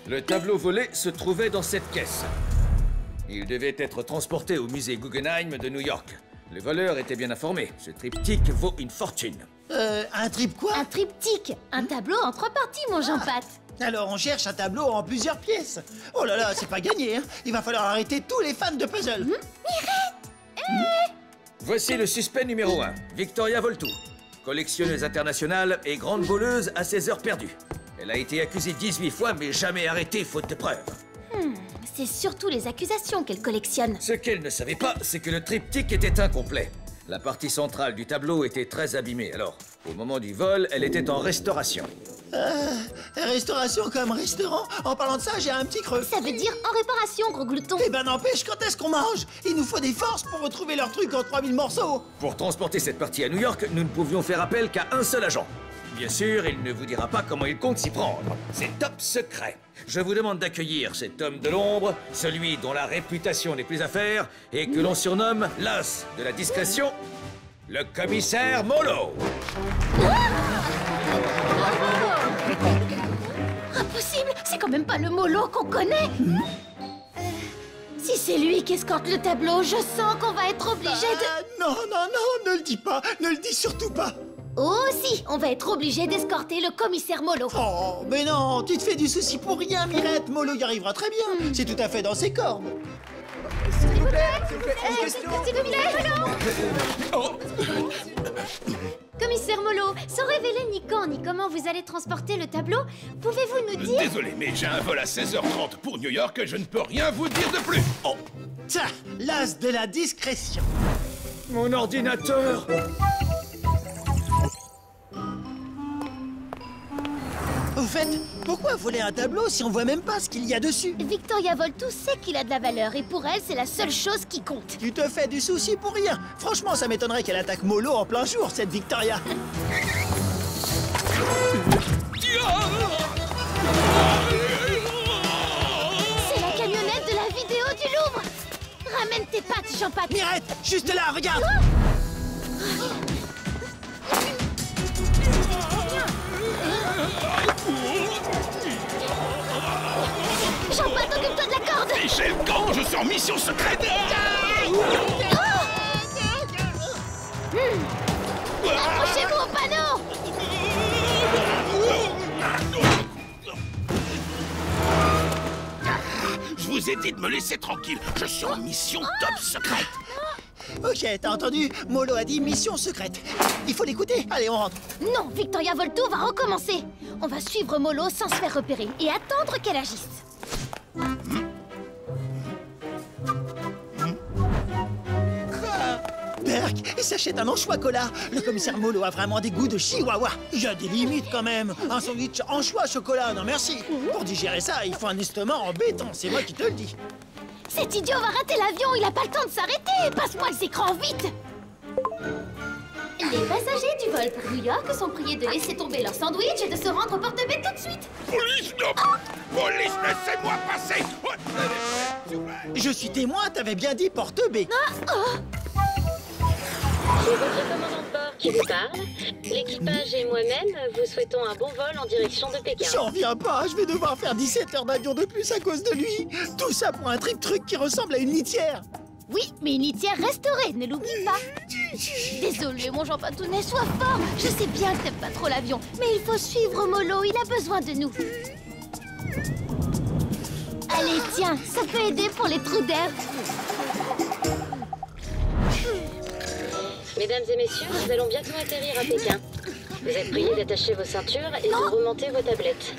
Le tableau volé se trouvait dans cette caisse. Il devait être transporté au musée Guggenheim de New York. Le voleur était bien informé. Ce triptyque vaut une fortune. Un trip quoi? Un triptyque, un tableau en 3 parties, mon Jean-Pat. Alors on cherche un tableau en plusieurs pièces. Oh là là, c'est pas gagné, hein. Il va falloir arrêter tous les fans de puzzle. Voici le suspect numéro 1, Victoria Voltou. Collectionneuse internationale et grande voleuse à ses heures perdues. Elle a été accusée 18 fois, mais jamais arrêtée faute de preuves. C'est surtout les accusations qu'elle collectionne. Ce qu'elle ne savait pas, c'est que le triptyque était incomplet. La partie centrale du tableau était très abîmée, alors, au moment du vol, elle était en restauration. Restauration comme restaurant? En parlant de ça, j'ai un petit creux. Ça veut dire en réparation, gros glouton. Eh ben n'empêche, quand est-ce qu'on mange? Il nous faut des forces pour retrouver leur truc en 3000 morceaux. Pour transporter cette partie à New York, nous ne pouvions faire appel qu'à un seul agent. Bien sûr, il ne vous dira pas comment il compte s'y prendre. C'est top secret. Je vous demande d'accueillir cet homme de l'ombre, celui dont la réputation n'est plus à faire, et que l'on surnomme l'as de la discrétion, le commissaire Molo. Impossible, c'est quand même pas le Molo qu'on connaît. Si c'est lui qui escorte le tableau, je sens qu'on va être obligé de... Non, non, non, ne le dis pas, ne le dis surtout pas. Oh si, on va être obligé d'escorter le commissaire Molo. Oh, mais non, tu te fais du souci pour rien, Mirette. Molo y arrivera très bien. C'est tout à fait dans ses cordes. S'il vous plaît, s'il vous plaît, Commissaire Molo, sans révéler ni quand ni comment vous allez transporter le tableau, pouvez-vous nous dire... Désolé, mais j'ai un vol à 16h30 pour New York, je ne peux rien vous dire de plus. Oh, Tiens, l'as de la discrétion. Mon ordinateur! Au fait, pourquoi voler un tableau si on voit même pas ce qu'il y a dessus? Victoria Voltou sait qu'il a de la valeur et pour elle, c'est la seule chose qui compte. Tu te fais du souci pour rien. Franchement, ça m'étonnerait qu'elle attaque Molo en plein jour, cette Victoria. C'est la camionnette de la vidéo du Louvre. Ramène tes pattes, Jean-Pat. Mirette, juste là, regarde. Jean-Pat, occupe-toi de la corde. Michel Gant, je suis en mission secrète. Accrochez-vous au panneau. Je vous ai dit de me laisser tranquille, je suis en mission top secrète. Ok, t'as entendu? Molo a dit mission secrète. Il faut l'écouter. Allez, on rentre. Non, Victoria Voltou va recommencer. On va suivre Molo sans se faire repérer et attendre qu'elle agisse. Berk, il s'achète un anchois cola. Le commissaire Molo a vraiment des goûts de chihuahua. Il y a des limites quand même. Un sandwich anchois chocolat, non merci. Pour digérer ça, il faut un estomac en béton, c'est moi qui te le dis. Cet idiot va rater l'avion, il a pas le temps de s'arrêter. Passe-moi les écrans, vite. Les passagers du vol pour New York sont priés de laisser tomber leur sandwich et de se rendre au porte-bête tout de suite. Police, non. Police, laissez-moi passer. Je suis témoin, t'avais bien dit porte B. C'est votre commandant de bord qui vous parle. L'équipage et moi-même vous souhaitons un bon vol en direction de Pékin. J'en reviens pas, je vais devoir faire 17 heures d'avion de plus à cause de lui. Tout ça pour un trip-truc qui ressemble à une litière. Oui, mais une litière restaurée, ne l'oublie pas. Désolé, mon Jean Patounet, sois fort. Je sais bien que t'aimes pas trop l'avion, mais il faut suivre Molo, il a besoin de nous. Allez, tiens, ça peut aider pour les trous d'air. Mesdames et messieurs, nous allons bientôt atterrir à Pékin. Vous êtes priés d'attacher vos ceintures et de remonter vos tablettes.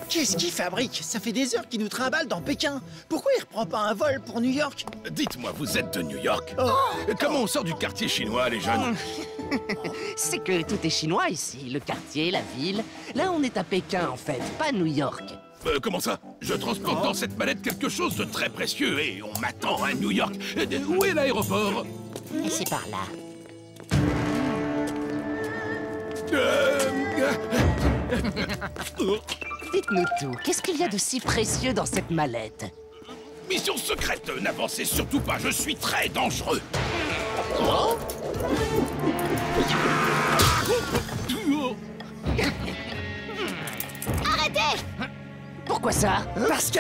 Qu'est-ce qu'il fabrique? Ça fait des heures qu'il nous trimballe dans Pékin. Pourquoi il reprend pas un vol pour New York? Dites-moi, vous êtes de New York? Oh. Comment on sort du quartier chinois, les jeunes? C'est que tout est chinois ici, le quartier, la ville. Là, on est à Pékin, en fait, pas New York. Comment ça? Je transporte dans cette mallette quelque chose de très précieux et on m'attend à New York. Où est l'aéroport? Et c'est par là. Dites-nous tout, qu'est-ce qu'il y a de si précieux dans cette mallette? Mission secrète, n'avancez surtout pas, je suis très dangereux. Arrêtez! Pourquoi ça? Parce que...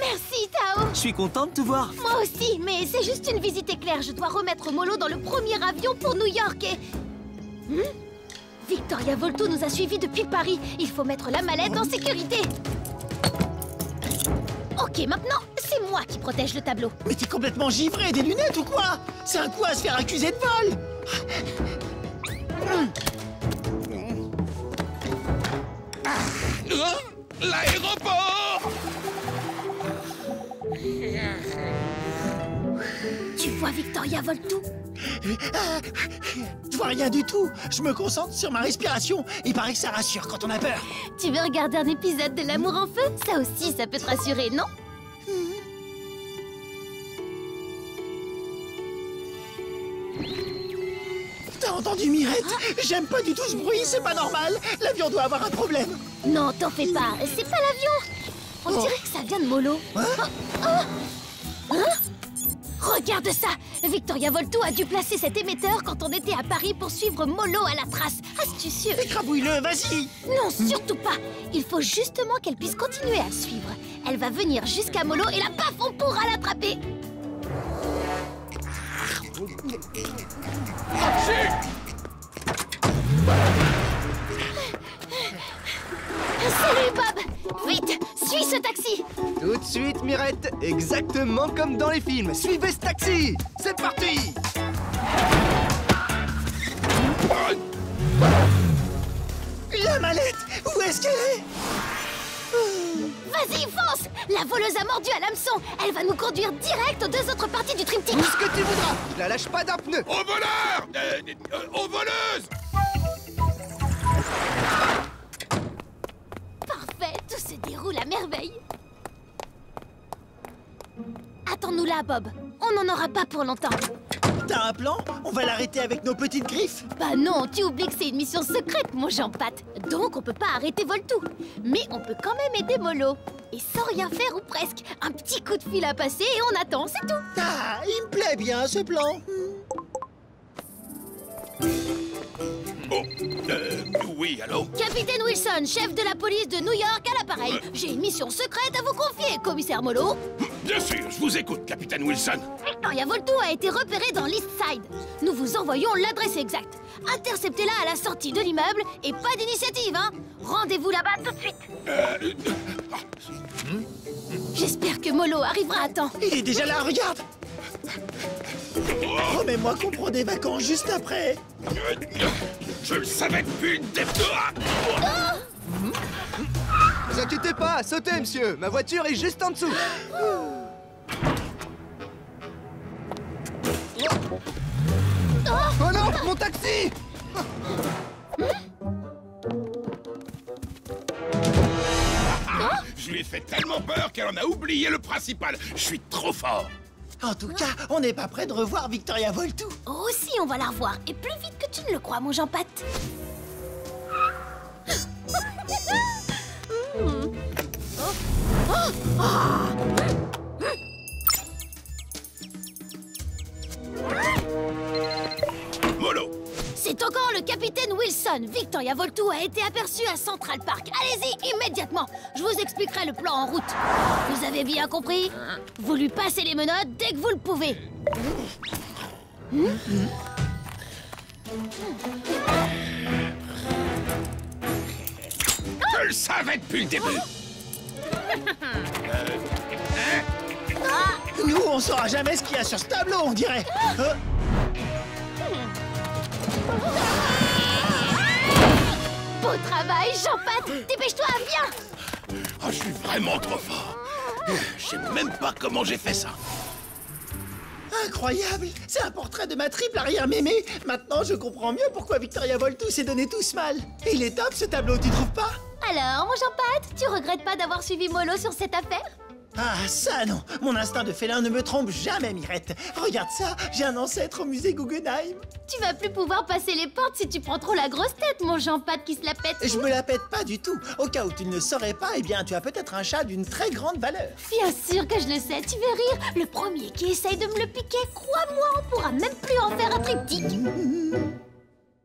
Merci, Tao. Je suis content de te voir. Moi aussi, mais c'est juste une visite éclair. Je dois remettre Molo dans le premier avion pour New York et... Victoria Volto nous a suivis depuis Paris. Il faut mettre la mallette en sécurité. Ok, maintenant, c'est moi qui protège le tableau. Mais t'es complètement givré, des lunettes ou quoi? C'est un coup à se faire accuser de vol. L'aéroport! Tu vois Victoria Volto? Je vois rien du tout. Je me concentre sur ma respiration. Il paraît que ça rassure quand on a peur. Tu veux regarder un épisode de L'amour en feu? Ça aussi, ça peut te rassurer, non? T'as entendu, Mirette? J'aime pas du tout ce bruit, c'est pas normal. L'avion doit avoir un problème. Non, t'en fais pas. C'est pas l'avion. On dirait que ça vient de Molo. Hein? Regarde ça! Victoria Volto a dû placer cet émetteur quand on était à Paris pour suivre Molo à la trace. Astucieux! Écrabouille-le, vas-y! Non, surtout pas! Il faut justement qu'elle puisse continuer à suivre. Elle va venir jusqu'à Molo et là, paf, on pourra l'attraper! Salut, Bob! Vite, suis ce taxi! Tout de suite, Mirette, exactement comme dans les films. Suivez ce taxi! C'est parti! La mallette! Où est-ce qu'elle est? Vas-y, fonce! La voleuse a mordu à l'hameçon. Elle va nous conduire direct aux deux autres parties du triptyque. Tout ce que tu voudras! Je la lâche pas d'un pneu! Aux voleurs! Aux voleuses! Parfait, tout se déroule à merveille. Attends-nous là, Bob. On n'en aura pas pour longtemps. T'as un plan? On va l'arrêter avec nos petites griffes? Bah non, tu oublies que c'est une mission secrète, mon Jean-Pat. Donc on peut pas arrêter Voltou. Mais on peut quand même aider Molo. Et sans rien faire ou presque. Un petit coup de fil à passer et on attend, c'est tout. Ah, il me plaît bien ce plan. Oh, oui, allô? Capitaine Wilson, chef de la police de New York à l'appareil. J'ai une mission secrète à vous confier, commissaire Molo. Bien sûr, je vous écoute, capitaine Wilson. Victoria Volto a été repérée dans l'East Side. Nous vous envoyons l'adresse exacte. Interceptez-la à la sortie de l'immeuble et pas d'initiative, hein. Rendez-vous là-bas tout de suite. J'espère que Molo arrivera à temps. Il est déjà là, regarde! Promets-moi qu'on prend des vacances juste après. Je le savais depuis le début. Ne vous inquiétez pas, sautez, monsieur! Ma voiture est juste en dessous! Oh non, mon taxi! Je lui ai fait tellement peur qu'elle en a oublié le principal. Je suis trop fort. En tout cas, on n'est pas prêt de revoir Victoria Volto. Oh, si, on va la revoir. Et plus vite que tu ne le crois, mon Jean-Pat. Molo, C'est encore le capitaine Wilson. Victoria Volto a été aperçue à Central Park. Allez-y, immédiatement. Je vous expliquerai le plan en route. Vous avez bien compris? Vous lui passez les menottes dès que vous le pouvez. je le savais depuis le début. Nous, on saura jamais ce qu'il y a sur ce tableau, on dirait. Beau travail, Jean-Pat. Dépêche-toi, viens. Oh, je suis vraiment trop fort. Je sais même pas comment j'ai fait ça. Incroyable! C'est un portrait de ma triple arrière-mémé. Maintenant, je comprends mieux pourquoi Victoria Voltou s'est donné tout ce mal. Et il est top, ce tableau, tu trouves pas? Alors, mon Jean-Pat, tu regrettes pas d'avoir suivi Molo sur cette affaire? Ah, ça non! Mon instinct de félin ne me trompe jamais, Mirette. Regarde ça, j'ai un ancêtre au musée Guggenheim. Tu vas plus pouvoir passer les portes si tu prends trop la grosse tête, mon Jean-Pat qui se la pète. Je me la pète pas du tout. Au cas où tu ne le saurais pas, eh bien, tu as peut-être un chat d'une très grande valeur. Bien sûr que je le sais, tu veux rire? Le premier qui essaye de me le piquer, crois-moi, on pourra même plus en faire un triptyque.